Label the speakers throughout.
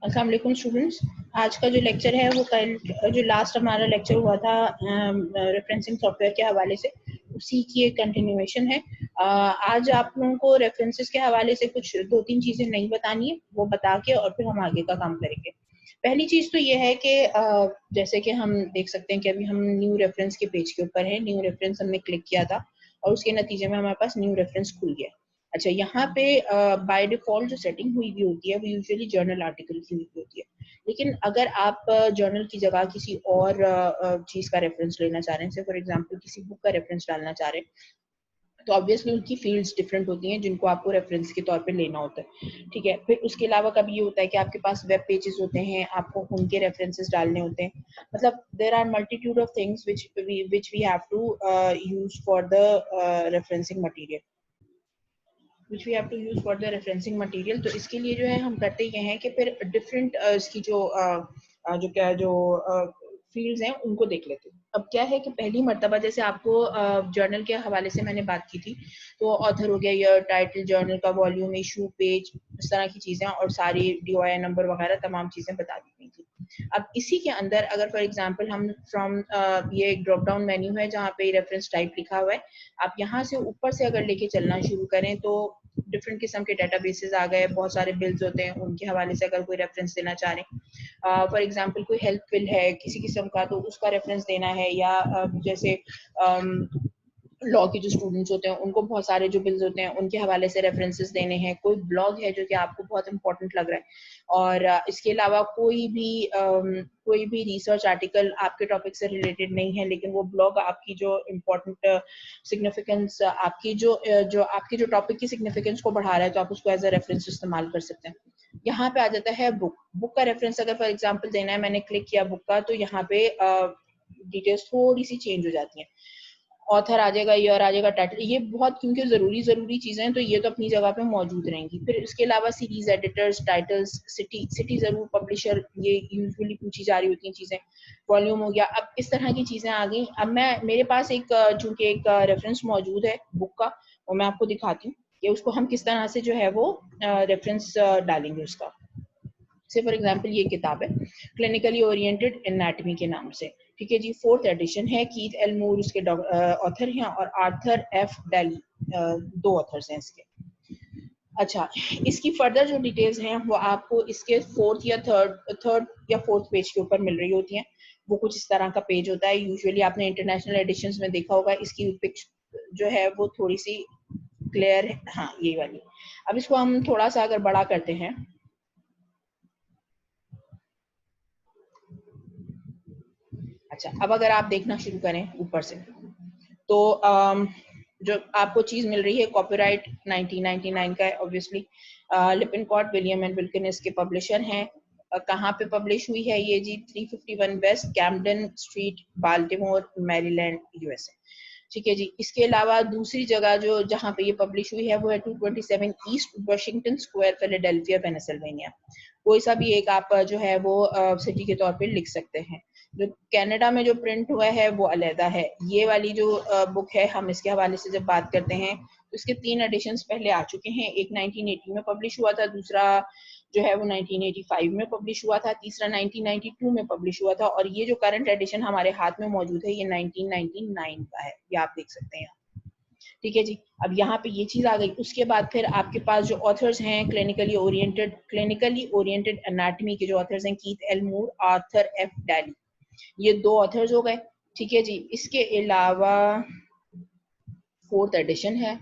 Speaker 1: अस्सलाम वालेकुम स्टूडेंट्स। आज का जो लेक्चर है वो कल जो लास्ट हमारा लेक्चर हुआ था रेफरेंसिंग सॉफ्टवेयर के हवाले से, उसी की एक कंटिन्यूएशन है। आज आप लोगों को रेफरेंसेस के हवाले से कुछ 2-3 चीज़ें नहीं बतानी है, वो बता के और फिर हम आगे का काम करेंगे। पहली चीज़ तो ये है कि जैसे कि हम देख सकते हैं कि अभी हम न्यू रेफरेंस के पेज के ऊपर हैं। न्यू रेफरेंस हमने क्लिक किया था और उसके नतीजे में हमारे पास न्यू रेफरेंस खुल गया। अच्छा, यहाँ पे बाय डिफॉल्ट जो सेटिंग हुई हुई होती है वो यूजुअली जर्नल आर्टिकल की हुई होती है, लेकिन अगर आप जर्नल की जगह किसी और चीज़ का रेफरेंस लेना चाह रहे हैं, फॉर एग्जांपल किसी बुक का रेफरेंस डालना चाह रहे हैं, तो ऑब्वियसली उनकी फील्ड्स डिफरेंट होती हैं जिनको आपको रेफरेंस के तौर पे लेना होता है। ठीक है, फिर उसके अलावा कभी ये होता है कि आपके पास वेब पेजेस होते हैं, आपको उनके रेफरेंसेस डालने होते हैं। मतलब there are multitude of things which we have to use for the referencing material which we have to use for the referencing material। तो इसके लिए जो है हम करते ये हैं कि फिर डिफरेंट इसकी जो फील्ड्स हैं उनको देख लेते हैं। अब क्या है कि पहली मर्तबा जैसे आपको जर्नल के हवाले से मैंने बात की थी, तो ऑथर हो गया, ईयर, टाइटल, जर्नल का वॉल्यूम, इशू, पेज, इस तरह की चीज़ें और सारी DOI नंबर वगैरह तमाम चीज़ें बता दी गई थी। अब इसी के अंदर अगर फॉर एग्जांपल हम फ्रॉम ये एक ड्रॉप डाउन मेन्यू है जहाँ पे रेफरेंस टाइप लिखा हुआ है, आप यहाँ से ऊपर से अगर लेके चलना शुरू करें तो डिफरेंट किस्म के डेटाबेसेस आ गए, बहुत सारे बिल्स होते हैं, उनके हवाले से अगर कोई रेफरेंस देना चाह रहे हैं, फॉर एग्जांपल कोई हेल्थ बिल है किसी किस्म का, तो उसका रेफरेंस देना है, या जैसे लॉ के जो स्टूडेंट्स होते हैं उनको बहुत सारे जो बिल्स होते हैं उनके हवाले से रेफरेंसेस देने हैं, कोई ब्लॉग है जो कि आपको बहुत इंपॉर्टेंट लग रहा है, और इसके अलावा कोई भी रिसर्च आर्टिकल आपके टॉपिक से रिलेटेड नहीं है, लेकिन वो ब्लॉग आपकी जो इम्पोर्टेंट सिग्निफिकेंस आपकी जो टॉपिक की सिग्निफिकेंस को बढ़ा रहा है, तो आप उसको एज अ रेफरेंस इस्तेमाल कर सकते हैं। यहाँ पे आ जाता है बुक का रेफरेंस अगर फॉर एग्जांपल देना है, मैंने क्लिक किया बुक का, तो यहाँ पे डिटेल्स थोड़ी सी चेंज हो जाती हैं। ऑथर आ जाएगा, ईयर आ जाएगा, टाइटल, ये बहुत क्योंकि जरूरी चीजें हैं तो ये तो अपनी जगह पे मौजूद रहेंगी। फिर इसके अलावा सीरीज एडिटर्स, टाइटल्स, सिटी जरूर, पब्लिशर, ये यूजुअली पूछी जा रही होती हैं चीजें, वॉल्यूम हो गया। अब इस तरह की चीजें आ गई। अब मेरे पास चूंकि एक रेफरेंस मौजूद है बुक का, वो मैं आपको दिखाती हूँ कि उसको हम किस तरह से जो है वो रेफरेंस डालेंगे उसका। से फॉर एग्जांपल ये किताब है क्लिनिकली ओरिएंटेड एनाटॉमी के नाम से, ठीक है जी, 4th एडिशन है, कीथ एल मूर उसके ऑथर हैं और आर्थर एफ डेली दो ऑथर्स हैं इसके। अच्छा, इसकी फर्दर जो डिटेल्स हैं वो आपको इसके थर्ड या फोर्थ पेज के ऊपर मिल रही होती हैं। वो कुछ इस तरह का पेज होता है, यूजुअली आपने इंटरनेशनल एडिशंस में देखा होगा। इसकी पिक्च जो है वो थोड़ी सी क्लियर है, हाँ ये वाली। अब इसको हम थोड़ा सा अगर बड़ा करते हैं, अच्छा अब अगर आप देखना शुरू करें ऊपर से, तो जो आपको चीज मिल रही है कॉपीराइट 1999 का है obviously. Lippincott, William and Wilkins के पब्लिशर हैं। कहाँ पे पब्लिश हुई है ये जी? 351 west Camden street, Baltimore, Maryland, USA। ठीक है जी। इसके अलावा दूसरी जगह जो जहाँ पे ये पब्लिश हुई है वो है 227 east Washington square, Philadelphia, Pennsylvania. कोई सा भी एक आप जो है वो सिटी के तौर पे लिख सकते हैं। जो कनाडा में जो प्रिंट हुआ है वो अलहदा है। ये वाली जो बुक है, हम इसके हवाले से जब बात करते हैं तो इसके 3 एडिशंस पहले आ चुके हैं। एक 1980 में पब्लिश हुआ था, दूसरा जो है वो 1985 में पब्लिश हुआ था, तीसरा 1992 में पब्लिश हुआ था, और ये जो करंट एडिशन हमारे हाथ में मौजूद है ये 1999 का है, ये आप देख सकते हैं। ठीक है जी। अब यहाँ पे ये चीज आ गई। उसके बाद फिर आपके पास जो ऑथर्स हैं क्लिनिकली ओरिएंटेड एनाटॉमी के जो ऑथर्स हैं, कीथ एल मूर, आर्थर एफ डेली, ये 2 ऑथर्स हो गए। ठीक है जी। इसके अलावा 4th एडिशन है।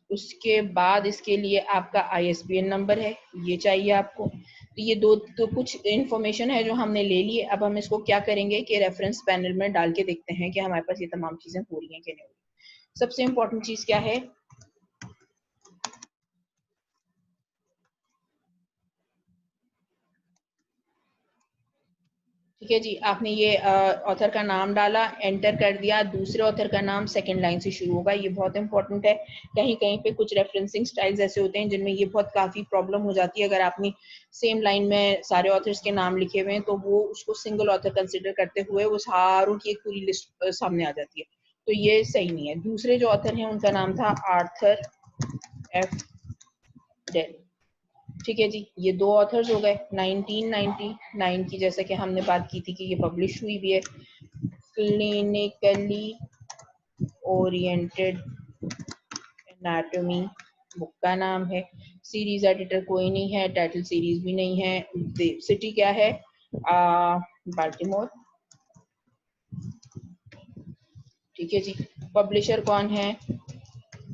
Speaker 1: उसके बाद इसके लिए आपका ISBN नंबर है, ये चाहिए आपको। तो ये तो कुछ इंफॉर्मेशन है जो हमने ले ली है। अब हम इसको क्या करेंगे कि रेफरेंस पैनल में डाल के देखते हैं कि हमारे पास ये तमाम चीजें हो रही हैं कि नहीं हो रही। सबसे इंपॉर्टेंट चीज क्या है? ठीक है जी, आपने ये ऑथर का नाम डाला, एंटर कर दिया, दूसरे ऑथर का नाम सेकंड लाइन से शुरू होगा, ये बहुत इंपॉर्टेंट है। कहीं कहीं पे कुछ रेफरेंसिंग स्टाइल्स ऐसे होते हैं जिनमें ये बहुत काफी प्रॉब्लम हो जाती है। अगर आपने सेम लाइन में सारे ऑथर्स के नाम लिखे हुए हैं तो वो उसको सिंगल ऑथर कंसिडर करते हुए वो सारों की एक पूरी लिस्ट सामने आ जाती है, तो ये सही नहीं है। दूसरे जो ऑथर हैं उनका नाम था आर्थर एफ डेल। ठीक है जी, ये दो ऑथर्स हो गए। 1999 की जैसे कि हमने बात की थी कि ये पब्लिश हुई भी है, क्लिनिकली ओरिएंटेड एनाटॉमी बुक का नाम है। सीरीज एडिटर कोई नहीं है, टाइटल सीरीज भी नहीं है। सिटी क्या है? बाल्टीमोर। ठीक है जी। पब्लिशर कौन है?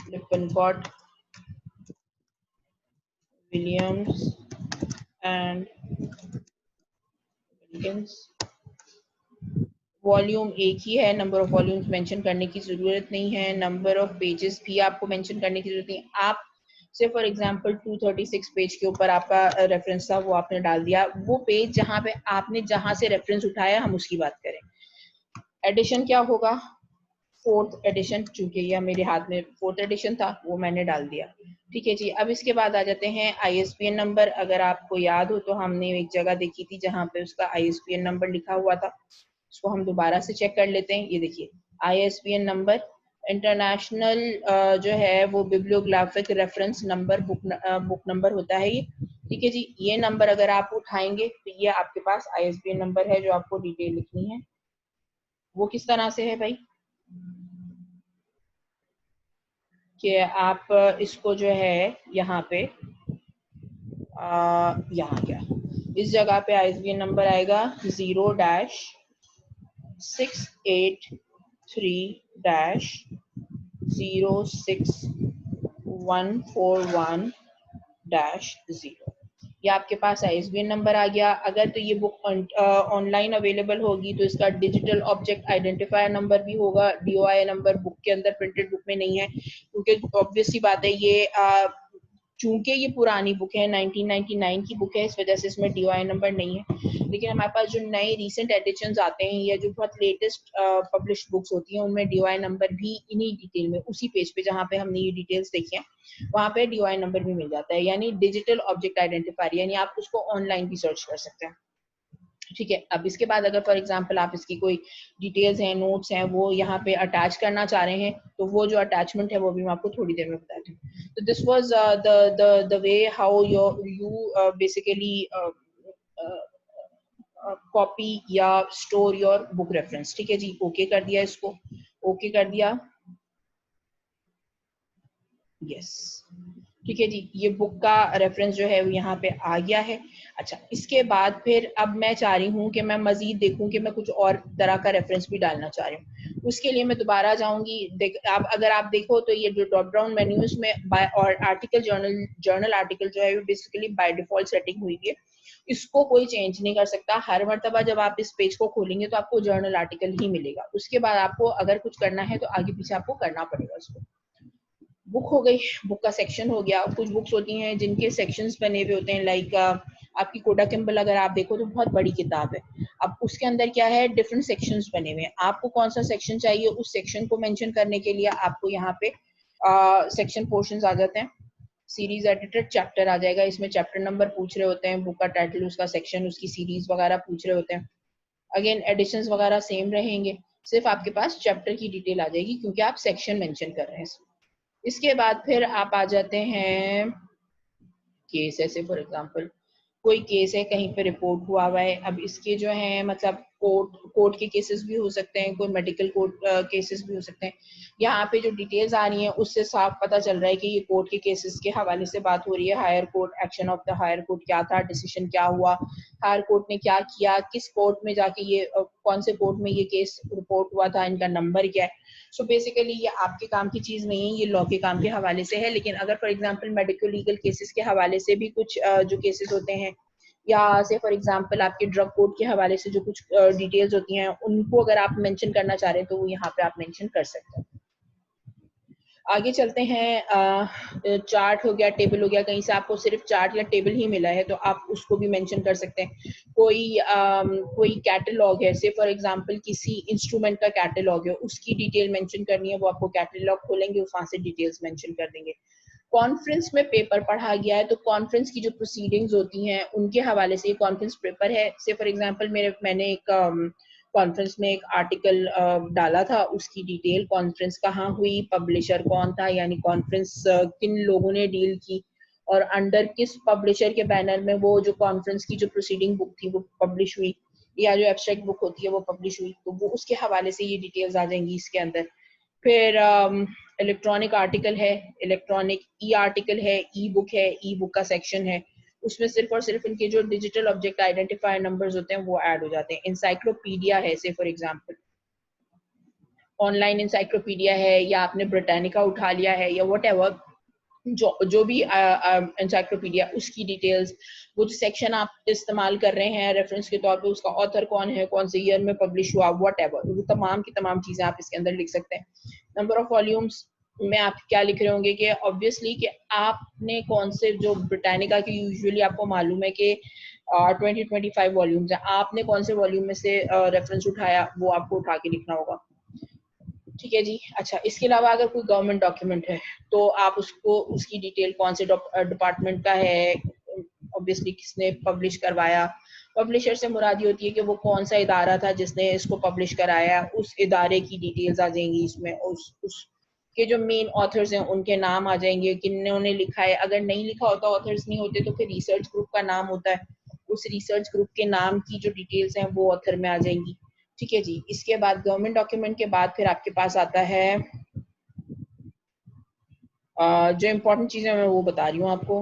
Speaker 1: लिपनकॉट विलियम्स एंड विलियम्स। वॉल्यूम एक ही है, नंबर ऑफ वॉल्यूम्स मेंशन करने की जरूरत नहीं है, नंबर ऑफ पेजेस भी आपको मेंशन करने की जरूरत नहीं है। आप से फॉर एग्जांपल 236 पेज के ऊपर आपका रेफरेंस था, वो आपने डाल दिया। वो पेज जहां पे आपने जहां से रेफरेंस उठाया, हम उसकी बात करें। एडिशन क्या होगा? फोर्थ एडिशन, चूंकि यह मेरे हाथ में फोर्थ एडिशन था, वो मैंने डाल दिया। ठीक है जी। अब इसके बाद आ जाते हैं ISBN नंबर। अगर आपको याद हो तो हमने एक जगह देखी थी जहां पे उसका ISBN नंबर लिखा हुआ था, उसको हम दोबारा से चेक कर लेते हैं। ये देखिए ISBN नंबर, इंटरनेशनल जो है वो bibliographic reference number, book number होता है ये। ठीक है जी। ये नंबर अगर आप उठाएंगे तो ये आपके पास ISBN नंबर है जो आपको डिटेल लिखनी है। वो किस तरह से है भाई कि आप इसको जो है यहाँ पे यहाँ क्या इस जगह पे ISBN नंबर आएगा 0-683-06141-0। ये आपके पास ISBN नंबर आ गया। अगर तो ये बुक ऑनलाइन अवेलेबल होगी तो इसका डिजिटल ऑब्जेक्ट आइडेंटिफायर नंबर भी होगा। DOI नंबर बुक के अंदर, प्रिंटेड बुक में नहीं है, क्योंकि ऑब्वियस सी बात है ये चूंकि ये पुरानी बुक है, 1999 की बुक है, इस वजह से इसमें DOI नंबर नहीं है। लेकिन हमारे पास जो नए रिसेंट एडिशंस आते हैं या जो बहुत लेटेस्ट पब्लिश्ड बुक्स होती हैं, उनमें DOI नंबर भी इन्हीं डिटेल में, उसी पेज पे जहाँ पे हमने ये डिटेल्स देखी हैं, वहाँ पे DOI नंबर भी मिल जाता है, यानी डिजिटल ऑब्जेक्ट आइडेंटिफायर, यानी आप उसको ऑनलाइन भी सर्च कर सकते हैं। ठीक है। अब इसके बाद अगर फॉर एग्जांपल आप इसकी कोई डिटेल्स हैं, नोट्स हैं, वो यहाँ पे अटैच करना चाह रहे हैं, तो वो जो अटैचमेंट है वो भी मैं आपको थोड़ी देर में बताती हूँ। तो this was the way how you basically copy या स्टोर योर बुक रेफरेंस। ठीक है जी। ओके कर दिया, इसको ओके कर दिया। यस। ठीक है जी। ये बुक का रेफरेंस जो है वो यहाँ पे आ गया है। अच्छा, इसके बाद फिर अब मैं चाह रही हूँ कि मैं मजीद देखूँ कि मैं कुछ और तरह का रेफरेंस भी डालना चाह रही हूँ। उसके लिए मैं दोबारा जाऊंगी। आप अगर आप देखो तो ये जो ड्रॉप डाउन मेन्यू में बाय और आर्टिकल, जर्नल आर्टिकल जो है वो बेसिकली बाय डिफॉल्ट सेटिंग हुई है। इसको कोई चेंज नहीं कर सकता। हर मर्तबा जब आप इस पेज को खोलेंगे तो आपको जर्नल आर्टिकल ही मिलेगा। उसके बाद आपको अगर कुछ करना है तो आगे पीछे आपको करना पड़ेगा उसको। बुक हो गई, बुक का सेक्शन हो गया। कुछ बुक्स होती हैं जिनके सेक्शंस बने हुए होते हैं, लाइक आपकी कोडा कैम्पबेल अगर आप देखो तो बहुत बड़ी किताब है। अब उसके अंदर क्या है, डिफरेंट सेक्शंस बने हुए हैं। आपको कौन सा सेक्शन चाहिए, उस सेक्शन को मेंशन करने के लिए आपको यहाँ पे सेक्शन पोर्शंस आ जाते हैं। सीरीज एडिटर चैप्टर आ जाएगा, इसमें चैप्टर नंबर पूछ रहे होते हैं, बुक का टाइटल, उसका सेक्शन, उसकी सीरीज वगैरह पूछ रहे होते हैं। अगेन एडिशंस वगैरह सेम रहेंगे, सिर्फ आपके पास चैप्टर की डिटेल आ जाएगी क्योंकि आप सेक्शन मेंशन कर रहे हैं। इसके बाद फिर आप आ जाते हैं केस। ऐसे फॉर एग्जांपल कोई केस है, कहीं पे रिपोर्ट हुआ है। अब इसके जो है मतलब कोर्ट के केसेस भी हो सकते हैं, कोई मेडिकल कोर्ट केसेस भी हो सकते हैं। यहाँ पे जो डिटेल्स आ रही हैं उससे साफ पता चल रहा है कि ये कोर्ट के केसेस के हवाले से बात हो रही है। High court, action of the high court क्या था, डिसीजन क्या हुआ, हायर कोर्ट ने क्या किया, किस कोर्ट में जाके ये कौन से कोर्ट में ये केस रिपोर्ट हुआ था, इनका नंबर क्या है। सो बेसिकली ये आपके काम की चीज नहीं है, ये लॉ के काम के हवाले से है। लेकिन अगर for example medical legal cases के हवाले से भी कुछ जो केसेस होते हैं, या से फॉर एग्जांपल आपके ड्रग कोड के हवाले से जो कुछ डिटेल्स होती हैं, उनको अगर आप मेंशन करना चाह रहे हैं तो वो यहाँ पे आप मेंशन कर सकते हैं। आगे चलते हैं। चार्ट हो गया, टेबल हो गया। कहीं से आपको सिर्फ चार्ट या टेबल ही मिला है तो आप उसको भी मेंशन कर सकते हैं। कोई कैटलॉग है, से फॉर एग्जांपल किसी इंस्ट्रूमेंट का कैटलॉग है, उसकी डिटेल मेंशन करनी है, वो आपको कैटलॉग खोलेंगे, वहां से डिटेल्स मेंशन कर देंगे। कॉन्फ्रेंस में पेपर पढ़ा गया है तो कॉन्फ्रेंस की जो प्रोसीडिंग्स होती हैं उनके हवाले से ये कॉन्फ्रेंस पेपर है। से फॉर एग्जांपल मैंने एक कॉन्फ्रेंस में एक आर्टिकल डाला था, उसकी डिटेल, कॉन्फ्रेंस कहाँ हुई, पब्लिशर कौन था, यानी कॉन्फ्रेंस किन लोगों ने डील की, और अंडर किस पब्लिशर के बैनर में वो जो कॉन्फ्रेंस की जो प्रोसीडिंग बुक थी वो पब्लिश हुई, या जो एब्स्ट्रैक्ट बुक होती है वो पब्लिश हुई, तो वो उसके हवाले से ये डिटेल्स आ जाएंगी इसके अंदर। फिर इलेक्ट्रॉनिक आर्टिकल है, इलेक्ट्रॉनिक ई आर्टिकल है, ई बुक है, ई बुक का सेक्शन है, उसमें सिर्फ और सिर्फ इनके जो डिजिटल ऑब्जेक्ट आइडेंटिफायर नंबर्स होते हैं वो ऐड हो जाते हैं। इंसाइक्लोपीडिया है, से फॉर एग्जांपल ऑनलाइन इंसाइक्लोपीडिया है, या आपने ब्रिटानिका उठा लिया है, या वट एवर जो भी इंसाइक्लोपीडिया, उसकी डिटेल्स, वो जो सेक्शन आप इस्तेमाल कर रहे हैं रेफरेंस के तौर पे, उसका ऑथर कौन है, कौन से ईयर में पब्लिश हुआ, वट एवर, वो तमाम की तमाम चीजें आप इसके अंदर लिख सकते हैं। नंबर ऑफ वॉल्यूम्स में आप क्या लिख रहे होंगे कि ऑब्वियसली कि आपने कौन से, जो ब्रिटानिका की यूजुअली आपको मालूम है कि 20-25 वॉल्यूम्स हैं, आपने कौन से वॉल्यूम में से रेफरेंस उठाया वो आपको उठा के लिखना होगा। ठीक है जी। अच्छा, इसके अलावा अगर कोई गवर्नमेंट डॉक्यूमेंट है तो आप उसको, उसकी डिटेल कौन से डिपार्टमेंट का है, ऑब्वियसली किसने पब्लिश करवाया, पब्लिशर से मुराद ये होती है कि वो कौन सा इदारा था जिसने इसको पब्लिश कराया, उस इदारे की डिटेल्स आ जाएंगी इसमें, उस के जो मेन ऑथर्स हैं उनके नाम आ जाएंगे, किन्होंने लिखा है, अगर नहीं लिखा होता, ऑथर्स नहीं होते, तो फिर रिसर्च ग्रुप का नाम होता है, उस रिसर्च ग्रुप के नाम की जो डिटेल्स हैं वो ऑथर में आ जाएंगी। ठीक है जी। इसके बाद गवर्नमेंट डॉक्यूमेंट के बाद फिर आपके पास आता है जो इम्पोर्टेंट चीज़ें मैं वो बता रही हूँ आपको।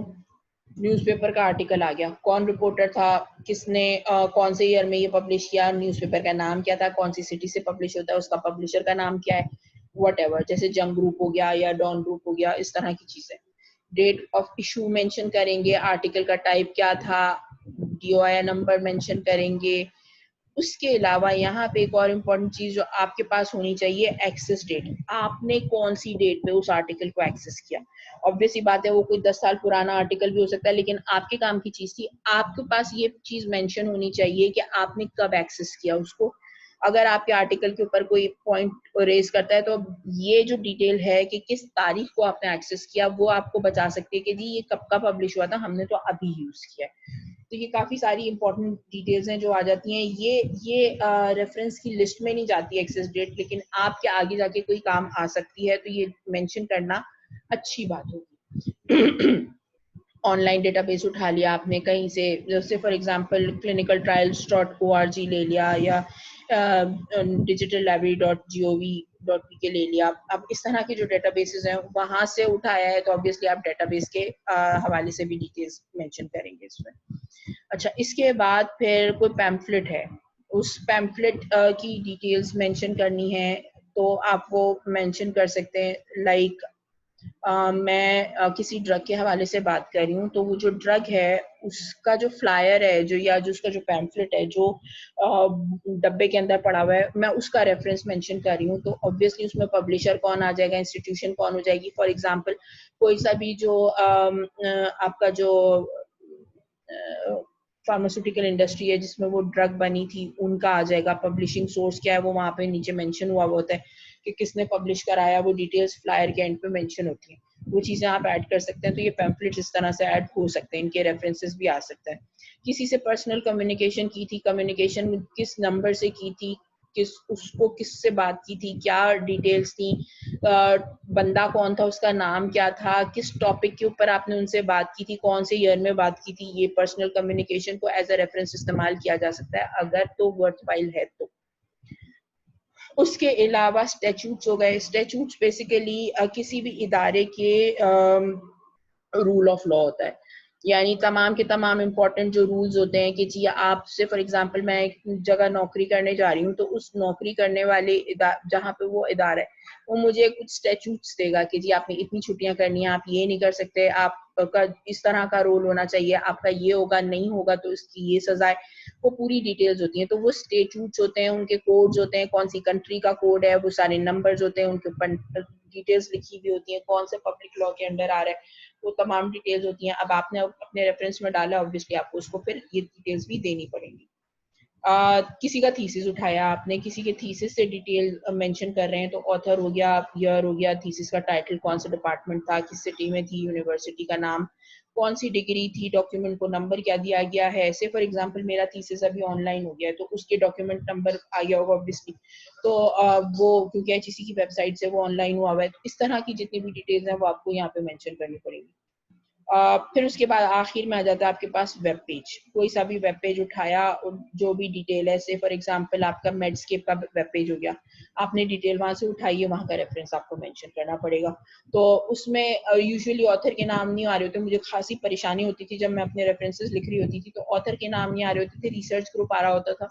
Speaker 1: न्यूज़पेपर का आर्टिकल आ गया, कौन रिपोर्टर था, किसने कौन से ईयर में ये पब्लिश किया, न्यूज़पेपर का नाम क्या था, कौन सी सिटी से पब्लिश होता है, उसका पब्लिशर का नाम क्या है, वट एवर, जैसे जंग ग्रुप हो गया या डॉन ग्रुप हो गया, इस तरह की चीज़ें। डेट ऑफ इशू मेंशन करेंगे, आर्टिकल का टाइप क्या था, DOI नंबर मेंशन करेंगे। उसके अलावा यहाँ पे एक और इम्पोर्टेंट चीज जो आपके पास होनी चाहिए, एक्सेस डेट, आपने कौन सी डेट पे उस आर्टिकल को एक्सेस किया। ऑब्वियस ही बात है, वो कोई 10 साल पुराना आर्टिकल भी हो सकता है, लेकिन आपके काम की चीज थी, आपके पास ये चीज मेंशन होनी चाहिए कि आपने कब एक्सेस किया उसको। अगर आपके आर्टिकल के ऊपर कोई पॉइंट रेज करता है तो ये जो डिटेल है कि किस तारीख को आपने एक्सेस किया, वो आपको बता सकती है कि जी ये कब का पब्लिश हुआ था, हमने तो अभी यूज किया है। तो ये काफी सारी इंपॉर्टेंट डिटेल्स हैं जो आ जाती हैं। ये रेफरेंस की लिस्ट में नहीं जाती एक्सेस डेट, लेकिन आपके आगे जाके कोई काम आ सकती है, तो ये मेंशन करना अच्छी बात होगी। ऑनलाइन डेटाबेस उठा लिया आपने कहीं से, जैसे फॉर एग्जांपल clinicaltrials.org ले लिया, या digitallibrary.gov.pk ले लिया। अब इस तरह के जो डेटाबेसेस हैं वहां से उठाया है, तो ऑब्वियसली आप डेटाबेस के हवाले से भी डिटेल्स मेंशन करेंगे इसमें। अच्छा, इसके बाद फिर कोई पैम्फलेट है, उस पैम्फलेट की डिटेल्स मेंशन करनी है, तो आप वो मेंशन कर सकते हैं। लाइक मैं किसी ड्रग के हवाले से बात कर रही हूँ, तो वो जो ड्रग है उसका जो फ्लायर है, जो या जो उसका जो पैम्फलेट है जो डब्बे के अंदर पड़ा हुआ है, मैं उसका रेफरेंस मेंशन कर रही हूँ, तो ऑब्वियसली उसमें पब्लिशर कौन आ जाएगा, इंस्टीट्यूशन कौन हो जाएगी। फॉर एग्जांपल कोई सा भी जो आपका जो फार्मास्यूटिकल इंडस्ट्री है जिसमें वो ड्रग बनी थी, उनका आ जाएगा। पब्लिशिंग सोर्स क्या है वो वहां पे नीचे मेंशन हुआ होता है कि किसने पब्लिश कराया, वो डिटेल्स फ्लायर के एंड पे मेंशन होती हैं, वो चीजें आप ऐड कर सकते हैं। तो ये पैम्फलेट्स इस तरह से ऐड हो सकते हैं, इनके रेफरेंसेस भी आ सकते हैं। किसी से पर्सनल कम्युनिकेशन की थी, कम्युनिकेशन किस नंबर से की थी, उसको किससे बात की थी, क्या डिटेल्स थी, बंदा कौन था, उसका नाम क्या था, किस टॉपिक के ऊपर आपने उनसे बात की थी, कौन से ईयर में बात की थी। ये पर्सनल कम्युनिकेशन को एज अ रेफरेंस इस्तेमाल किया जा सकता है अगर तो वर्थवाइल है तो। उसके अलावा स्टैट्यूट्स हो गए। स्टैट्यूट्स बेसिकली किसी भी इदारे के रूल ऑफ लॉ होता है, यानी तमाम के तमाम इम्पोर्टेंट जो रूल्स होते हैं कि जी आपसे फॉर एग्जांपल मैं एक जगह नौकरी करने जा रही हूँ, तो उस नौकरी करने वाले जहाँ पे वो इदारा है वो मुझे कुछ स्टैट्यूट्स देगा कि जी आपने इतनी छुट्टियां करनी है, आप ये नहीं कर सकते, आपका इस तरह का रोल होना चाहिए, आपका ये होगा, नहीं होगा तो इसकी ये सजा है। वो पूरी डिटेल्स होती हैं। तो वो स्टैट्यूट्स होते हैं, उनके कोड्स होते हैं, कौन सी कंट्री का कोड है, वो सारे नंबर्स होते हैं, उनके ऊपर डिटेल्स लिखी हुई होती हैं, कौन से पब्लिक लॉ के अंडर आ रहा है, वो तमाम डिटेल्स होती हैं। अब आपने अपने रेफरेंस में डाला, ऑब्वियसली आपको उसको फिर ये डिटेल्स भी देनी पड़ेंगी। किसी का थीसिस उठाया आपने, किसी के थीसिस से डिटेल मेंशन कर रहे हैं, तो ऑथर हो गया, ईयर हो गया, थीसिस का टाइटल, कौन सा डिपार्टमेंट था, किस सिटी में थी, यूनिवर्सिटी का नाम, कौन सी डिग्री थी, डॉक्यूमेंट को नंबर क्या दिया गया है। ऐसे फॉर एग्जांपल मेरा थीसिस अभी ऑनलाइन हो गया है, तो उसके डॉक्यूमेंट नंबर आ गया होगा ऑब्वियसली, तो वो क्योंकि HEC की वेबसाइट से वो ऑनलाइन हुआ हुआ है, तो इस तरह की जितनी भी डिटेल्स हैं वो आपको यहाँ पे मेंशन करनी पड़ेगी। फिर उसके बाद आखिर में आ जाता है आपके पास वेब पेज। कोई सा भी वेब पेज उठाया, जो भी डिटेल है, से फॉर एग्जांपल आपका मेडस्केप का वेब पेज हो गया, आपने डिटेल वहां से उठाई है, वहां का रेफरेंस आपको मेंशन करना पड़ेगा। तो उसमें यूजुअली ऑथर के नाम नहीं आ रहे होते। मुझे खासी परेशानी होती थी जब मैं अपने रेफरेंसेस लिख रही होती थी, तो ऑथर के नाम नहीं आ रहे होते थे, रिसर्च ग्रुप आ रहा होता था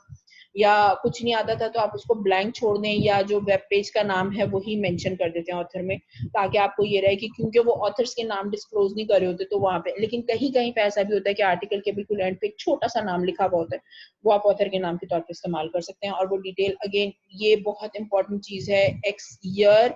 Speaker 1: या कुछ नहीं आता था, तो आप उसको ब्लैंक छोड़ दें या जो वेब पेज का नाम है वही मेंशन कर देते हैं ऑथर में, ताकि आपको ये रहे कि क्योंकि वो ऑथर्स के नाम डिस्क्लोज नहीं कर रहे होते तो वहां पे। लेकिन कहीं कहीं पे ऐसा भी होता है कि आर्टिकल के बिल्कुल एंड पे एक छोटा सा नाम लिखा हुआ होता है, वो आप ऑथर के नाम के तौर पर इस्तेमाल कर सकते हैं। और वो डिटेल, अगेन ये बहुत इंपॉर्टेंट चीज है, एक्स ईयर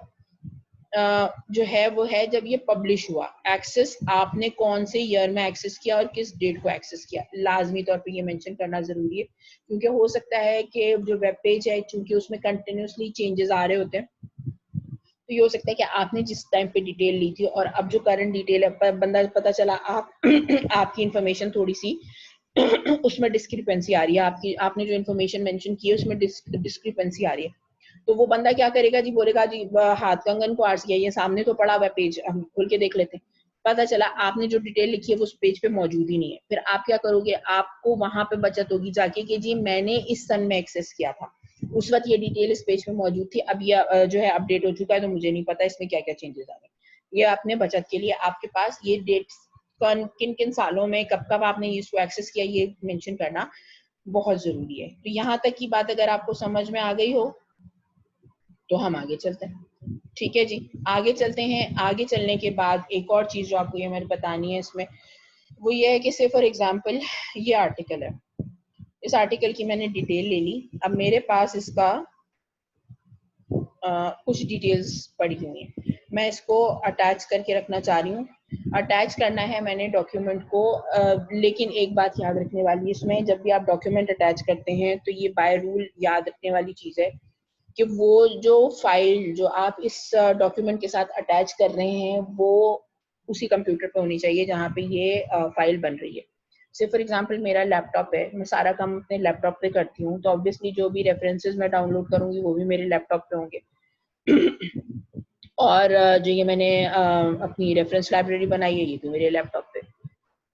Speaker 1: जो है वो है जब ये पब्लिश हुआ। एक्सेस आपने कौन से ईयर में एक्सेस किया और किस डेट को एक्सेस किया, लाजमी तौर पे ये मेंशन करना जरूरी है, क्योंकि हो सकता है कि जो वेब पेज है, चूंकि उसमें कंटिन्यूसली चेंजेस आ रहे होते हैं, तो ये हो सकता है कि आपने जिस टाइम पे डिटेल ली थी और अब जो करंट डिटेल है, बंदा पता चला आप आपकी इंफॉर्मेशन थोड़ी सी उसमें डिस्क्रिपेंसी आ रही है, आपने जो इन्फॉर्मेशन मेंशन की है उसमें डिस्क्रिपेंसी आ रही है, तो वो बंदा क्या करेगा जी, बोलेगा जी हाथ कंगन को आर्स गया, ये सामने तो पड़ा हुआ पेज, हम खोल के देख लेते हैं। पता चला आपने जो डिटेल लिखी है वो उस पेज पे मौजूद ही नहीं है। फिर आप क्या करोगे, आपको वहां पे बचत होगी जाके कि जी मैंने इस सन में एक्सेस किया था, उस वक्त ये डिटेल इस पेज पे मौजूद थी, अब ये जो है अपडेट हो चुका है, तो मुझे नहीं पता इसमें क्या क्या चेंजेस आ गए। ये अपने बचत के लिए आपके पास ये डेट्स किन किन सालों में कब कब आपने इसको एक्सेस किया, ये मेंशन करना बहुत जरूरी है। तो यहाँ तक की बात अगर आपको समझ में आ गई हो तो हम आगे चलते हैं। ठीक है जी, आगे चलते हैं। आगे चलने के बाद एक और चीज जो आपको ये मैंने बतानी है इसमें, वो ये है कि से फॉर एग्जांपल ये आर्टिकल है, इस आर्टिकल की मैंने डिटेल ले ली, अब मेरे पास इसका कुछ डिटेल्स पड़ी हुई हैं, मैं इसको अटैच करके रखना चाह रही हूँ। अटैच करना है मैंने डॉक्यूमेंट को, लेकिन एक बात याद रखने वाली है इसमें, जब भी आप डॉक्यूमेंट अटैच करते हैं तो ये बाय रूल याद रखने वाली चीज है कि वो जो फाइल जो आप इस डॉक्यूमेंट के साथ अटैच कर रहे हैं वो उसी कंप्यूटर पे होनी चाहिए जहाँ पे ये फाइल बन रही है। से फॉर एग्जांपल मेरा लैपटॉप है, मैं सारा काम अपने लैपटॉप पे करती हूँ, तो ऑब्वियसली जो भी रेफरेंसेस मैं डाउनलोड करूंगी वो भी मेरे लैपटॉप पे होंगे। और जो ये मैंने अपनी रेफरेंस लाइब्रेरी बनाई है ये भी मेरे लैपटॉप पे,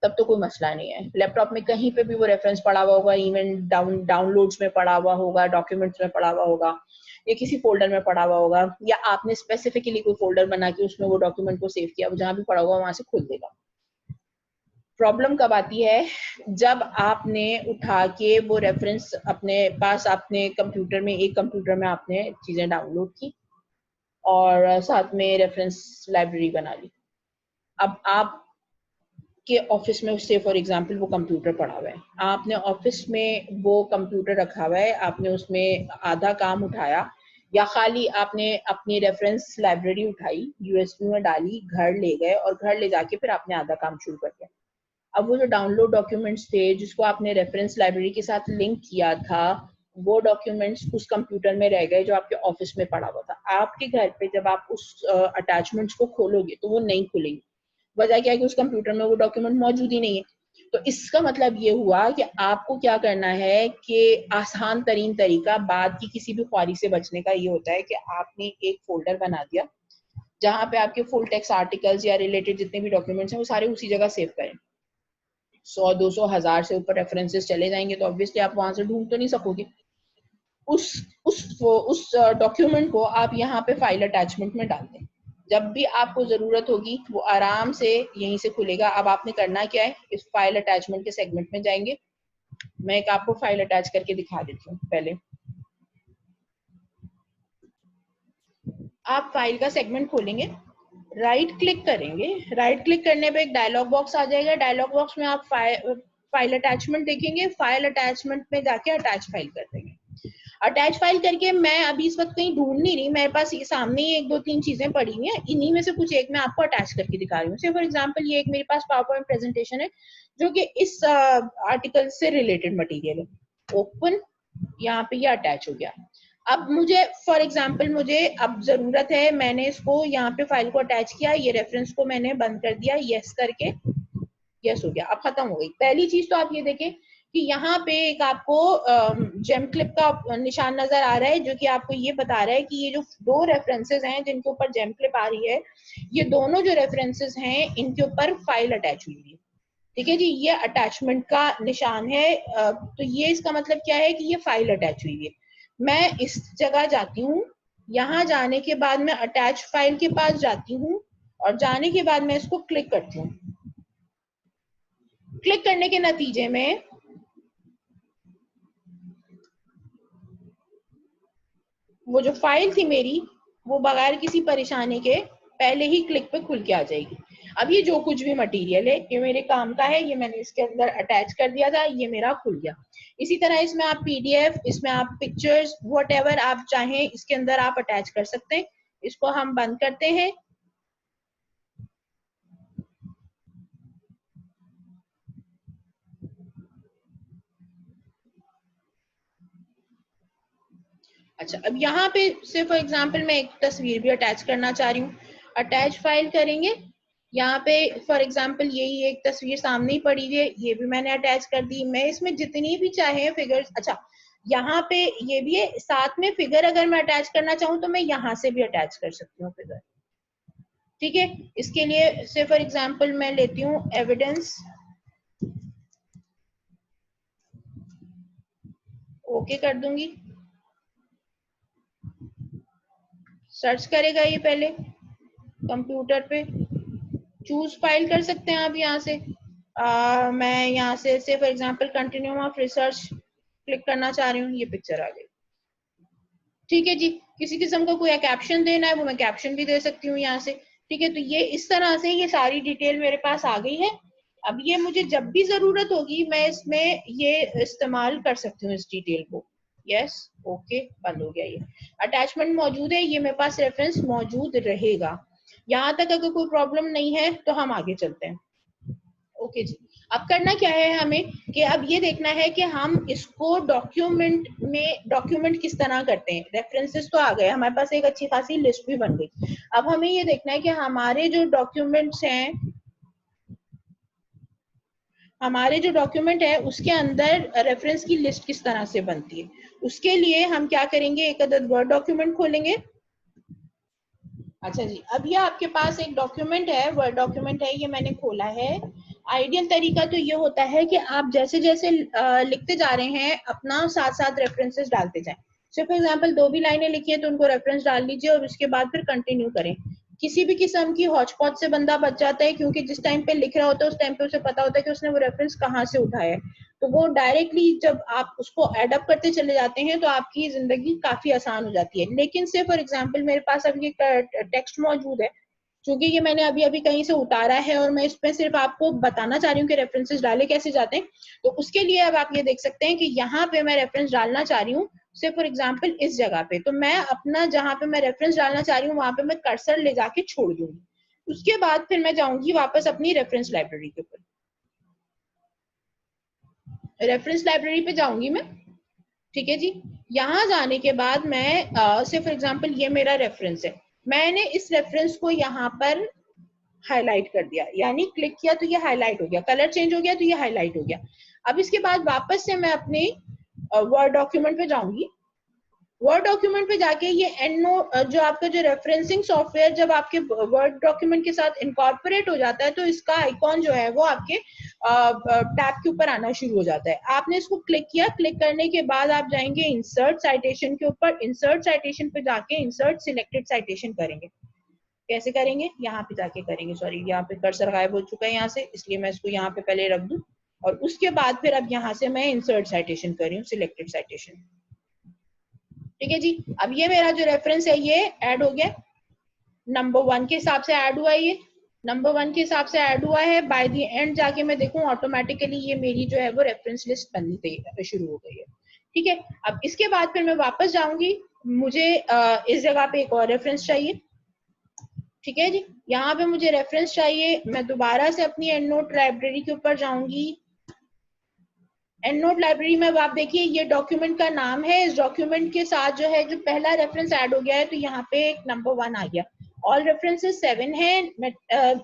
Speaker 1: तब तो कोई मसला नहीं है। लैपटॉप में कहीं पे भी वो रेफरेंस पड़ा हुआ होगा, इवन डाउनलोड्स में पड़ा हुआ होगा, डॉक्यूमेंट्स में पड़ा हुआ होगा, या किसी फोल्डर में पड़ा हुआ होगा, या आपने स्पेसिफिकली कोई फोल्डर बना के उसमें वो डॉक्यूमेंट को सेव किया, जहां भी पड़ा हुआ वहां से खोल देगा। प्रॉब्लम कब आती है, जब आपने उठा के वो रेफरेंस अपने पास, आपने कंप्यूटर में, एक कंप्यूटर में आपने चीजें डाउनलोड की और साथ में रेफरेंस लाइब्रेरी बना ली। अब आप के ऑफिस में उससे फॉर एग्जांपल वो कंप्यूटर पड़ा हुआ है, आपने ऑफिस में वो कंप्यूटर रखा हुआ है, आपने उसमें आधा काम उठाया, या खाली आपने अपनी रेफरेंस लाइब्रेरी उठाई, यूएसबी में डाली, घर ले गए और घर ले जाके फिर आपने आधा काम शुरू कर दिया। अब वो जो डाउनलोड डॉक्यूमेंट्स थे जिसको आपने रेफरेंस लाइब्रेरी के साथ लिंक किया था, वो डॉक्यूमेंट्स उस कंप्यूटर में रह गए जो आपके ऑफिस में पड़ा हुआ था। आपके घर पे जब आप उस अटैचमेंट्स को खोलोगे तो वो नहीं खुलेंगे, वजह क्या है कि उस कंप्यूटर में वो डॉक्यूमेंट मौजूद ही नहीं है। तो इसका मतलब ये हुआ कि आपको क्या करना है कि आसान तरीन तरीका बाद की किसी भी ख्वारी से बचने का ये होता है कि आपने एक फोल्डर बना दिया जहां पे आपके फुल टेक्स्ट आर्टिकल्स या रिलेटेड जितने भी डॉक्यूमेंट्स हैं वो सारे उसी जगह सेव करें। 100, 200, 1000 से ऊपर रेफरेंसेस चले जाएंगे तो ऑब्वियसली आप वहां से ढूंढ तो नहीं सकोगे। उस डॉक्यूमेंट को आप यहाँ पे फाइल अटैचमेंट में डाल दें, जब भी आपको जरूरत होगी वो आराम से यहीं से खुलेगा। अब आपने करना क्या है, इस फाइल अटैचमेंट के सेगमेंट में जाएंगे, मैं एक आपको फाइल अटैच करके दिखा देती हूँ। पहले आप फाइल का सेगमेंट खोलेंगे, राइट क्लिक करेंगे, राइट क्लिक करने पे एक डायलॉग बॉक्स आ जाएगा, डायलॉग बॉक्स में आप फाइल अटैचमेंट देखेंगे, फाइल अटैचमेंट में जाके अटैच फाइल कर देंगे। अटैच फाइल करके मैं अभी इस वक्त कहीं ढूंढ नहीं रही, मेरे पास ये सामने ही एक दो तीन चीजें पड़ी हुई हैं, इन्हीं में से कुछ एक मैं आपको अटैच करके दिखा रही हूँ। फॉर एग्जांपल ये एक मेरे पास पावर पॉइंट प्रेजेंटेशन है जो कि इस आर्टिकल से रिलेटेड मटेरियल है। ओपन, यहाँ पे ये अटैच हो गया। अब मुझे फॉर एग्जांपल मुझे अब जरूरत है, मैंने इसको यहाँ पे फाइल को अटैच किया, ये रेफरेंस को मैंने बंद कर दिया, यस करके, यस हो गया, अब खत्म हो गई। पहली चीज तो आप ये देखें कि यहाँ पे एक आपको जेम क्लिप का निशान नजर आ रहा है, जो कि आपको ये बता रहा है कि ये जो दो रेफरेंसेस हैं जिनके ऊपर जेम क्लिप आ रही है, ये दोनों जो रेफरेंसेस हैं इनके ऊपर फाइल अटैच हुई है। ठीक है जी, ये अटैचमेंट का निशान है। तो ये इसका मतलब क्या है कि ये फाइल अटैच हुई है। मैं इस जगह जाती हूँ, यहाँ जाने के बाद मैं अटैच फाइल के पास जाती हूँ और जाने के बाद मैं इसको क्लिक करती हूँ। क्लिक करने के नतीजे में वो जो फाइल थी मेरी, वो बगैर किसी परेशानी के पहले ही क्लिक पे खुल के आ जाएगी। अब ये जो कुछ भी मटेरियल है ये मेरे काम का है, ये मैंने इसके अंदर अटैच कर दिया था, ये मेरा खुल गया। इसी तरह इसमें आप पीडीएफ, इसमें आप पिक्चर्स, व्हाटएवर आप चाहें इसके अंदर आप अटैच कर सकते हैं। इसको हम बंद करते हैं। अच्छा, अब यहाँ पे से फॉर एग्जांपल मैं एक तस्वीर भी अटैच करना चाह रही हूँ। अटैच फाइल करेंगे, यहाँ पे फॉर एग्जांपल यही एक तस्वीर सामने ही पड़ी हुई है, ये भी मैंने अटैच कर दी। मैं इसमें जितनी भी चाहे फिगर्स, अच्छा यहाँ पे ये भी है, साथ में फिगर अगर मैं अटैच करना चाहूँ तो मैं यहाँ से भी अटैच कर सकती हूँ फिगर। ठीक है, इसके लिए से फॉर एग्जांपल मैं लेती हूँ एविडेंस, ओके कर दूंगी। सर्च करेगा ये पहले कंप्यूटर पे, चूज फाइल कर सकते हैं आप यहाँ से। मैं यहाँ से for example continuum of research click करना चाह रही हूँ, ये पिक्चर आ गई। ठीक है जी, किसी किस्म का कोई कैप्शन देना है वो मैं कैप्शन भी दे सकती हूँ यहाँ से। ठीक है, तो ये इस तरह से ये सारी डिटेल मेरे पास आ गई है। अब ये मुझे जब भी जरूरत होगी मैं इसमें ये इस्तेमाल कर सकती हूँ इस डिटेल को। यस, ओके, बंद हो गया। ये अटैचमेंट मौजूद है, ये मेरे पास रेफरेंस मौजूद रहेगा। यहाँ तक अगर कोई प्रॉब्लम नहीं है तो हम आगे चलते हैं। ओके जी, अब करना क्या है हमें कि अब ये देखना है कि हम इसको डॉक्यूमेंट में डॉक्यूमेंट किस तरह करते हैं। रेफरेंसेस तो आ गए हमारे पास, एक अच्छी खासी लिस्ट भी बन गई। अब हमें ये देखना है कि हमारे जो डॉक्यूमेंट्स हैं, हमारे जो डॉक्यूमेंट है उसके अंदर रेफरेंस की लिस्ट किस तरह से बनती है। उसके लिए हम क्या करेंगे, एक अदद वर्ड डॉक्यूमेंट खोलेंगे। अच्छा जी, अब ये आपके पास एक डॉक्यूमेंट है, वर्ड डॉक्यूमेंट है, ये मैंने खोला है। आइडियल तरीका तो ये होता है कि आप जैसे जैसे लिखते जा रहे हैं अपना साथ साथ रेफरेंसेस डालते जाएं। सो फॉर एग्जांपल दो भी लाइनें लिखी है तो उनको रेफरेंस डाल लीजिए और उसके बाद फिर कंटिन्यू करें। किसी भी किस्म की हॉच पॉच से बंदा बच जाता है, क्योंकि जिस टाइम पे लिख रहा होता है उस टाइम पे उसे पता होता है कि उसने वो रेफरेंस कहाँ से उठाया है। तो वो डायरेक्टली जब आप उसको एडअप करते चले जाते हैं तो आपकी जिंदगी काफी आसान हो जाती है। लेकिन से फॉर एग्जांपल मेरे पास अभी एक टेक्स्ट मौजूद है, क्योंकि ये मैंने अभी अभी कहीं से उतारा है और मैं इसमें सिर्फ आपको बताना चाह रही हूँ कि रेफरेंसेस डाले कैसे जाते हैं। तो उसके लिए अब आप ये देख सकते हैं कि यहाँ पे मैं रेफरेंस डालना चाह रही हूँ, से फॉर एग्जांपल इस जगह पे, तो मैं अपना जहां पे मैं रेफरेंस डालना चाह रही हूँ वहां पे मैं कर्सर ले जाके छोड़ दूंगी। उसके बाद फिर मैं जाऊंगी वापस अपनी रेफरेंस लाइब्रेरी के ऊपर। रेफरेंस लाइब्रेरी पे जाऊंगी मैं। ठीक है जी, यहाँ जाने के बाद मैं से फॉर एग्जांपल ये मेरा रेफरेंस है, मैंने इस रेफरेंस को यहाँ पर हाईलाइट कर दिया, यानी क्लिक किया तो ये हाईलाइट हो गया, कलर चेंज हो गया तो ये हाईलाइट हो गया। अब इसके बाद वापस से मैं अपने वर्ड डॉक्यूमेंट पे जाऊंगी। वर्ड डॉक्यूमेंट पे जाके ये एंड नोट, जो आपका जो रेफरेंसिंग सॉफ्टवेयर जब आपके वर्ड डॉक्यूमेंट के साथ इनकॉर्पोरेट हो जाता है तो इसका आइकॉन जो है वो आपके टैब के ऊपर आना शुरू हो जाता है। आपने इसको क्लिक किया, क्लिक करने के बाद आप जाएंगे इंसर्ट साइटेशन के ऊपर। इंसर्ट साइटेशन पे जाके इंसर्ट सिलेक्टेड साइटेशन करेंगे। कैसे करेंगे, यहाँ पे जाके करेंगे, सॉरी यहाँ पे कर्सर गायब हो चुका है यहाँ से, इसलिए मैं इसको यहाँ पे पहले रख दूं और उसके बाद फिर अब यहाँ से मैं इंसर्ट साइटेशन कर रही हूँ, सिलेक्टेड साइटेशन। ठीक है जी, अब ये मेरा जो रेफरेंस है ये ऐड हो गया, नंबर 1 के हिसाब से ऐड हुआ है, ये नंबर 1 के हिसाब से ऐड हुआ है। बाय द एंड जाके मैं देखूं ऑटोमेटिकली ये मेरी जो है वो रेफरेंस लिस्ट बननी शुरू हो गई है। ठीक है, अब इसके बाद फिर मैं वापस जाऊंगी, मुझे इस जगह पे एक और रेफरेंस चाहिए। ठीक है जी, यहाँ पे मुझे रेफरेंस चाहिए, मैं दोबारा से अपनी एंड नोट लाइब्रेरी के ऊपर जाऊंगी। एंड नोट लाइब्रेरी में अब आप देखिए ये डॉक्यूमेंट का नाम है, इस डॉक्यूमेंट के साथ जो है जो पहला रेफरेंस ऐड हो गया है तो यहाँ पे एक नंबर 1 आ गया। ऑल रेफरेंसेस 7 है।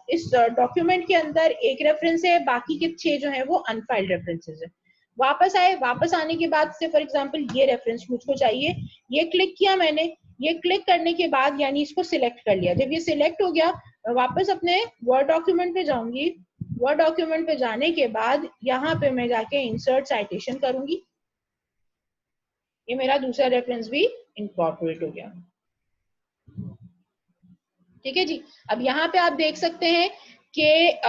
Speaker 1: इस डॉक्यूमेंट के अंदर एक रेफरेंस है, बाकी के 6 जो है वो अनफाइल्ड रेफरेंसेस है। वापस आए, वापस आने के बाद से फॉर एग्जांपल ये रेफरेंस मुझको चाहिए, ये क्लिक किया मैंने, ये क्लिक करने के बाद यानी इसको सिलेक्ट कर लिया। जब ये सिलेक्ट हो गया, वापस अपने वर्ड डॉक्यूमेंट पे जाऊंगी। वर्ड डॉक्यूमेंट पे जाने के बाद यहाँ पे मैं जाके इंसर्ट साइटेशन करूंगी। ये मेरा दूसरा रेफरेंस भी इनकॉर्पोरेट हो गया। ठीक है जी। अब यहाँ पे आप देख सकते हैं कि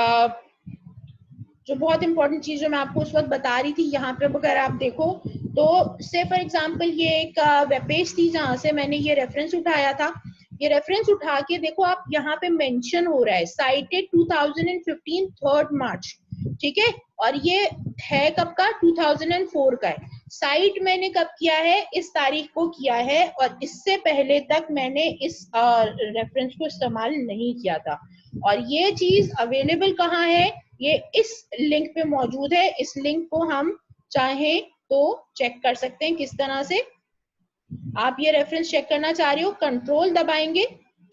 Speaker 1: जो बहुत इंपॉर्टेंट चीज जो मैं आपको उस वक्त बता रही थी, यहाँ पे अगर आप देखो तो से फॉर एग्जांपल ये एक वेब पेज थी जहां से मैंने ये रेफरेंस उठाया था। ये रेफरेंस उठा के देखो आप, यहाँ पे मेंशन हो रहा है साइटेड 2015 3 मार्च, ठीक है। और ये है कब का, 2004 का है। साइट मैंने कब किया है, इस तारीख को किया है, और इससे पहले तक मैंने इस रेफरेंस को इस्तेमाल नहीं किया था। और ये चीज अवेलेबल कहाँ है, ये इस लिंक पे मौजूद है। इस लिंक को हम चाहें तो चेक कर सकते हैं। किस तरह से आप ये रेफरेंस चेक करना चाह रहे हो, कंट्रोल दबाएंगे,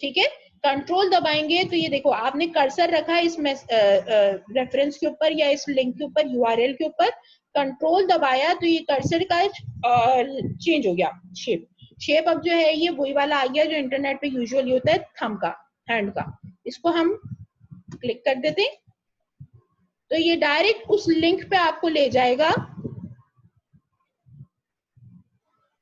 Speaker 1: ठीक है। कंट्रोल दबाएंगे तो ये देखो आपने कर्सर रखा है इस रेफरेंस के ऊपर या इस लिंक के ऊपर, यूआरएल के ऊपर। कंट्रोल दबाया तो ये कर्सर का चेंज हो गया शेप। शेप अब जो है ये वही वाला आ गया जो इंटरनेट पे यूजुअली होता है, थंब का, हैंड का। इसको हम क्लिक कर देते हैं तो ये डायरेक्ट उस लिंक पे आपको ले जाएगा।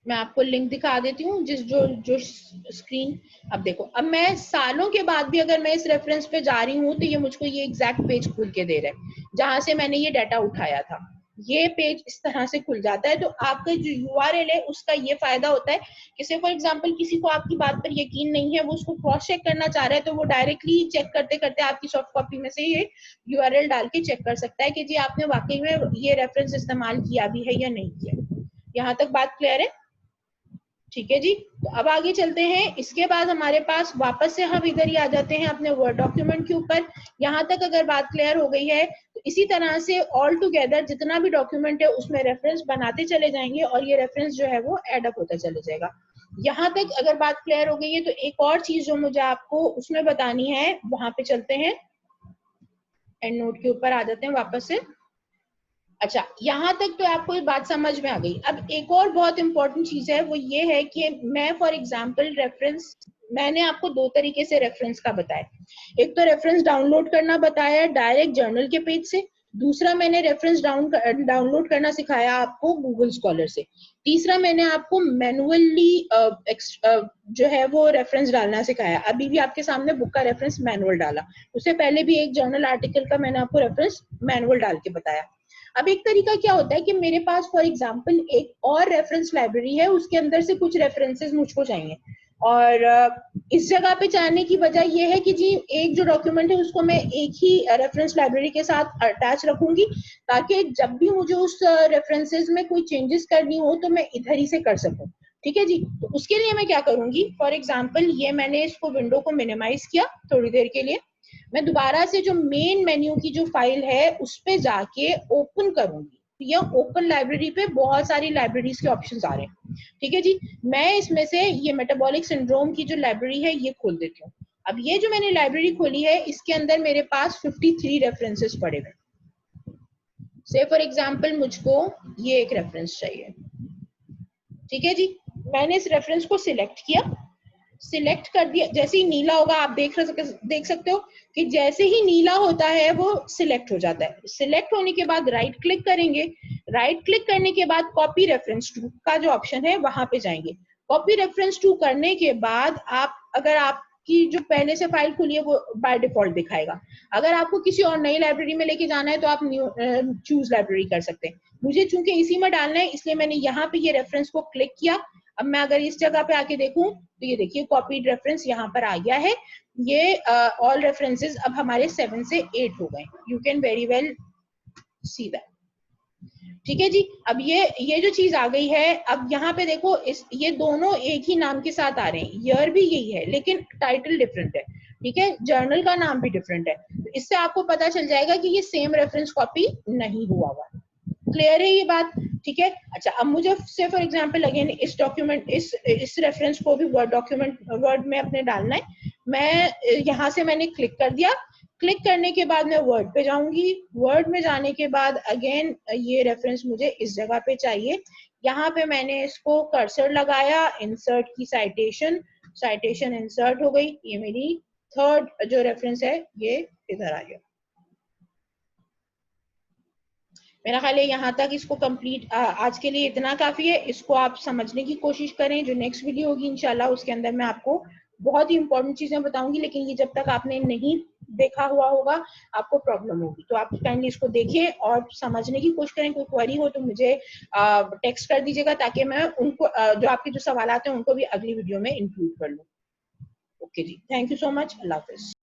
Speaker 1: मैं आपको लिंक दिखा देती हूँ जिस जो स्क्रीन। अब देखो, अब मैं सालों के बाद भी अगर मैं इस रेफरेंस पे जा रही हूँ तो ये मुझको ये एग्जैक्ट पेज खुल के दे रहा है जहां से मैंने ये डाटा उठाया था। ये पेज इस तरह से खुल जाता है। तो आपका जो यूआरएल है उसका ये फायदा होता है कि फॉर एग्जांपल किसी को आपकी बात पर यकीन नहीं है, वो उसको क्रॉस चेक करना चाह रहा है, तो वो डायरेक्टली चेक करते करते आपकी सॉफ्ट कॉपी में से ये यूआरएल डाल के चेक कर सकता है कि जी आपने वाकई में ये रेफरेंस इस्तेमाल किया भी है या नहीं किया। यहाँ तक बात क्लियर है? ठीक है जी। तो अब आगे चलते हैं। इसके बाद हमारे पास वापस से हम इधर ही आ जाते हैं अपने वर्ड डॉक्यूमेंट के ऊपर। यहाँ तक अगर बात क्लियर हो गई है तो इसी तरह से ऑल टुगेदर जितना भी डॉक्यूमेंट है उसमें रेफरेंस बनाते चले जाएंगे और ये रेफरेंस जो है वो एड अप होता चले जाएगा। यहाँ तक अगर बात क्लियर हो गई है तो एक और चीज जो मुझे आपको उसमें बतानी है, वहां पे चलते हैं, एंड नोट के ऊपर आ जाते हैं वापस से। अच्छा, यहाँ तक तो आपको बात समझ में आ गई। अब एक और बहुत इंपॉर्टेंट चीज है, वो ये है कि मैं फॉर एग्जांपल रेफरेंस, मैंने आपको दो तरीके से रेफरेंस का बताया। एक तो रेफरेंस डाउनलोड करना बताया डायरेक्ट जर्नल के पेज से, दूसरा मैंने रेफरेंस डाउनलोड करना सिखाया आपको गूगल स्कॉलर से, तीसरा मैंने आपको मैनुअली जो है वो रेफरेंस डालना सिखाया। अभी भी आपके सामने बुक का रेफरेंस मैनुअल डाला, उससे पहले भी एक जर्नल आर्टिकल का मैंने आपको रेफरेंस मैनुअल डाल के बताया। अब एक तरीका क्या होता है कि मेरे पास फॉर एग्जांपल एक और रेफरेंस लाइब्रेरी है, उसके अंदर से कुछ रेफरेंसेस मुझको चाहिए, और इस जगह पे जाने की वजह यह है कि जी एक जो डॉक्यूमेंट है उसको मैं एक ही रेफरेंस लाइब्रेरी के साथ अटैच रखूंगी, ताकि जब भी मुझे उस रेफरेंसेस में कोई चेंजेस करनी हो तो मैं इधर ही से कर सकूं। ठीक है जी। तो उसके लिए मैं क्या करूंगी, फॉर एग्जाम्पल ये मैंने इसको विंडो को मिनिमाइज किया थोड़ी देर के लिए, मैं दोबारा से जो मेन मेन्यू की जो फाइल है उस पे जाके ओपन करूंगी। या ओपन लाइब्रेरी पे बहुत सारी लाइब्रेरीज के ऑप्शंस आ रहे हैं, ठीक है जी। मैं इसमें से ये मेटाबॉलिक सिंड्रोम की जो लाइब्रेरी है ये खोल देती हूँ। अब ये जो मैंने लाइब्रेरी खोली है इसके अंदर मेरे पास 53 रेफरेंसेस पड़े हुए। से फॉर एग्जांपल मुझको ये एक रेफरेंस चाहिए, ठीक है जी। मैंने इस रेफरेंस को सिलेक्ट किया, सिलेक्ट कर दिया, जैसे ही नीला होगा आप देख सकते हो कि जैसे ही नीला होता है वो सिलेक्ट हो जाता है। सिलेक्ट होने के बाद राइट क्लिक करेंगे, राइट क्लिक करने के बाद कॉपी रेफरेंस टू का जो ऑप्शन है वहां पे जाएंगे। कॉपी रेफरेंस टू करने के बाद आप, अगर आपकी जो पहले से फाइल खुली है वो बाय डिफॉल्ट दिखाएगा। अगर आपको किसी और नई लाइब्रेरी में लेके जाना है तो आप चूज लाइब्रेरी कर सकते हैं। मुझे चूंकि इसी में डालना है इसलिए मैंने यहाँ पे ये रेफरेंस को क्लिक किया। अब मैं अगर इस जगह पे आके देखूं तो ये देखिए कॉपीड रेफरेंस यहाँ पर आ गया है। ये ऑल रेफरेंसेस अब हमारे 7 से 8 हो गए। You can very well see that. ठीक है जी। अब ये जो चीज आ गई है, अब यहाँ पे देखो ये दोनों एक ही नाम के साथ आ रहे हैं, ईयर भी यही है लेकिन टाइटल डिफरेंट है, ठीक है, जर्नल का नाम भी डिफरेंट है। तो इससे आपको पता चल जाएगा कि ये सेम रेफरेंस कॉपी नहीं हुआ हुआ। क्लियर है ये बात? ठीक है। अच्छा, अब मुझे से फॉर एग्जांपल अगेन इस डॉक्यूमेंट इस रेफरेंस को भी वर्ड डॉक्यूमेंट वर्ड में अपने डालना है। मैं यहाँ से मैंने क्लिक कर दिया। क्लिक करने के बाद मैं वर्ड पे जाऊंगी। वर्ड में जाने के बाद अगेन ये रेफरेंस मुझे इस जगह पे चाहिए। यहाँ पे मैंने इसको कर्सर लगाया, इंसर्ट की साइटेशन, साइटेशन इंसर्ट हो गई। ये मेरी थर्ड जो रेफरेंस है ये इधर आ गया। मेरा ख्याल है यहाँ तक इसको कंप्लीट आज के लिए इतना काफी है। इसको आप समझने की कोशिश करें। जो नेक्स्ट वीडियो होगी इंशाल्लाह उसके अंदर मैं आपको बहुत ही इंपॉर्टेंट चीजें बताऊंगी, लेकिन ये जब तक आपने नहीं देखा हुआ होगा आपको प्रॉब्लम होगी। तो आप काइंडली इसको देखें और समझने की कोशिश करें। कोई क्वेरी हो तो मुझे टेक्स्ट कर दीजिएगा ताकि मैं उनको जो आपके जो सवाल हैं उनको भी अगली वीडियो में इंक्लूड कर लूँ। ओके जी, थैंक यू सो मच। अल्लाह हाफिज।